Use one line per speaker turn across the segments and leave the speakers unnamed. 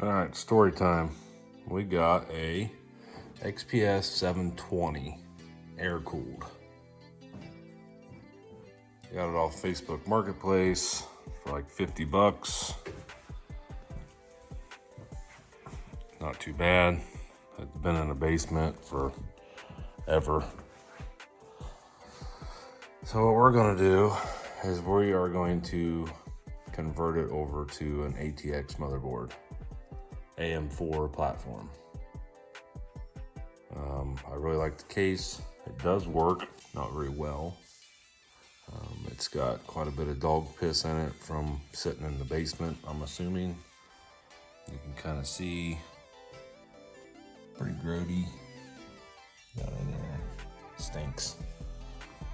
All right, story time. We got a XPS 720 air-cooled. Got it off Facebook Marketplace for like 50 bucks. Not too bad. It's been in the basement forever. So what we're gonna do is we are going to convert it over to an ATX motherboard, AM4 platform. I really like the case. It does work, not very well. It's got quite a bit of dog piss in it from sitting in the basement, I'm assuming. You can kind of see, pretty grody. Got in there, stinks.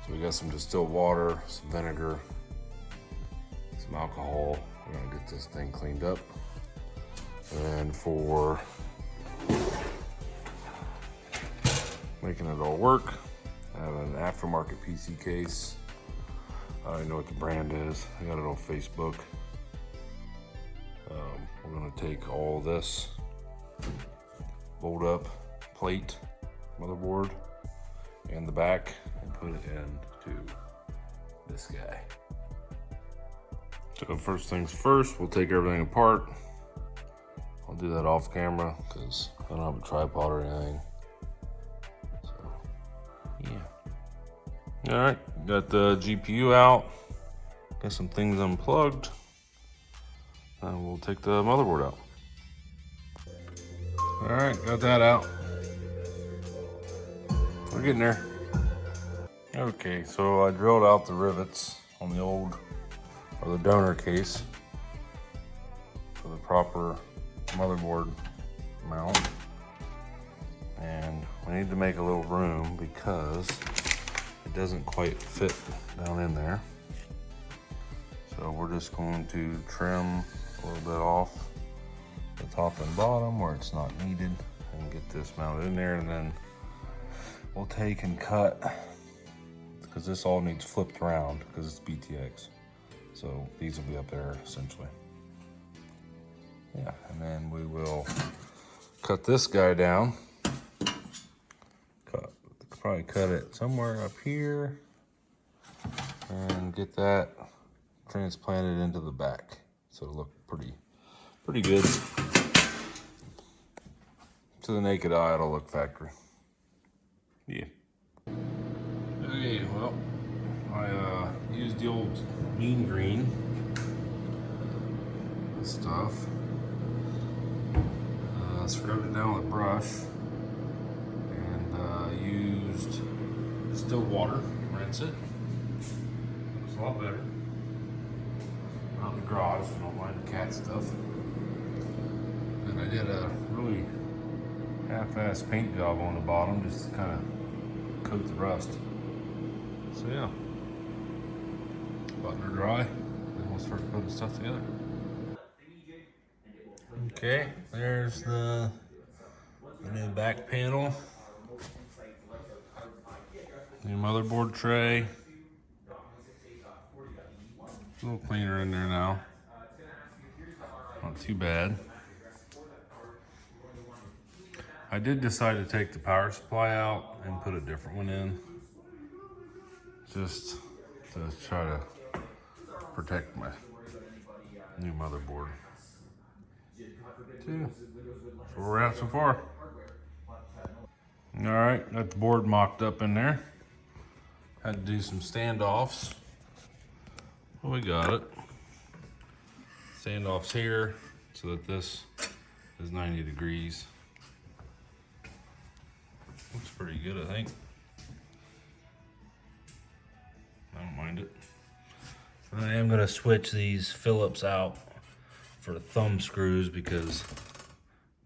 So we got some distilled water, some vinegar, some alcohol. We're gonna get this thing cleaned up. And for making it all work, I have an aftermarket PC case. I don't even know what the brand is. I got it on Facebook. We're gonna take all this bolt up plate, motherboard, and the back and put it into this guy. So first things first, we'll take everything apart. I'll do that off camera because I don't have a tripod or anything. So, yeah. All right, got the GPU out. Got some things unplugged. And we'll take the motherboard out. All right, got that out. We're getting there. Okay, so I drilled out the rivets on the old, or the donor case for the proper motherboard mount. And we need to make a little room because it doesn't quite fit down in there. So we're just going to trim a little bit off the top and bottom where it's not needed and get this mounted in there, and then we'll take and cut, because this all needs flipped around because it's BTX. So these will be up there essentially. Yeah, and then we will cut this guy down. Probably cut it somewhere up here and get that transplanted into the back. So it'll look pretty good. To the naked eye, it'll look factory. Yeah. Okay, well, I used the old mean green stuff. Scrubbed it down with a brush and used distilled water, rinse it. It's a lot better. Out in the garage, don't mind the cat stuff. And I did a really half-assed paint job on the bottom just to kind of coat the rust. So yeah, letting her dry, then we'll start putting stuff together. Okay, there's the new back panel, new motherboard tray. A little cleaner in there now, not too bad. I did decide to take the power supply out and put a different one in, just to try to protect my new motherboard. So that's where we're at so far. All right, got the board mocked up in there. Had to do some standoffs. Well, we got it. Standoffs here so that this is 90 degrees. Looks pretty good, I think. I don't mind it. I am gonna switch these Phillips out for the thumb screws because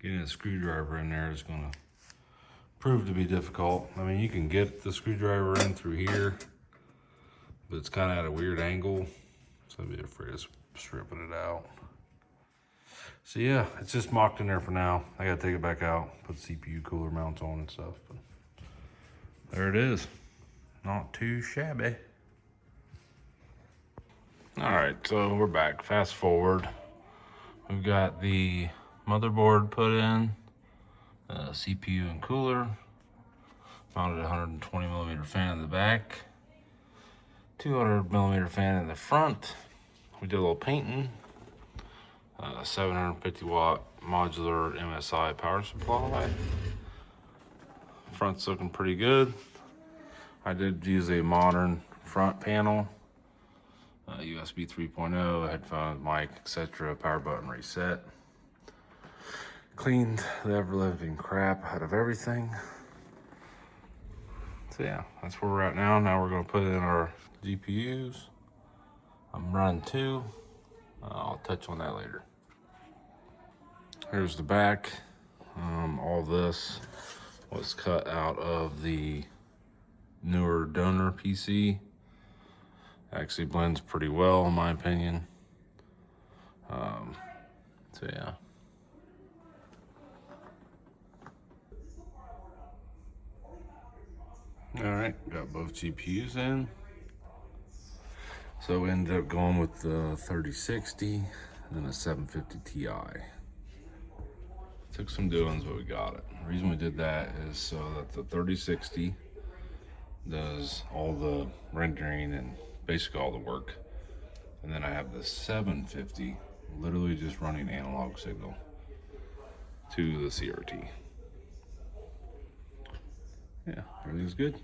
getting a screwdriver in there is gonna prove to be difficult. I mean, you can get the screwdriver in through here, but it's kind of at a weird angle, so I'd be afraid of stripping it out. So yeah, it's just mocked in there for now. I gotta take it back out, put CPU cooler mounts on and stuff, but there it is. Not too shabby. All right, so we're back. Fast forward. We've got the motherboard put in, CPU and cooler, mounted a 120 millimeter fan in the back, 200 millimeter fan in the front. We did a little painting, 750 watt modular MSI power supply. Front's looking pretty good. I did use a modern front panel, USB 3.0, headphones, mic, etc., power button reset. Cleaned the ever-living crap out of everything. So yeah, that's where we're at now. Now we're gonna put in our GPUs. I'm running 2. I'll touch on that later. Here's the back. All this was cut out of the newer donor PC. Actually blends pretty well in my opinion. So yeah. All right, got both GPUs in. So we ended up going with the 3060 and a 750 Ti. Took some doings, but we got it. The reason we did that is so that the 3060 does all the rendering and basically all the work. And then I have the 750 literally just running analog signal to the CRT. Yeah, everything's good.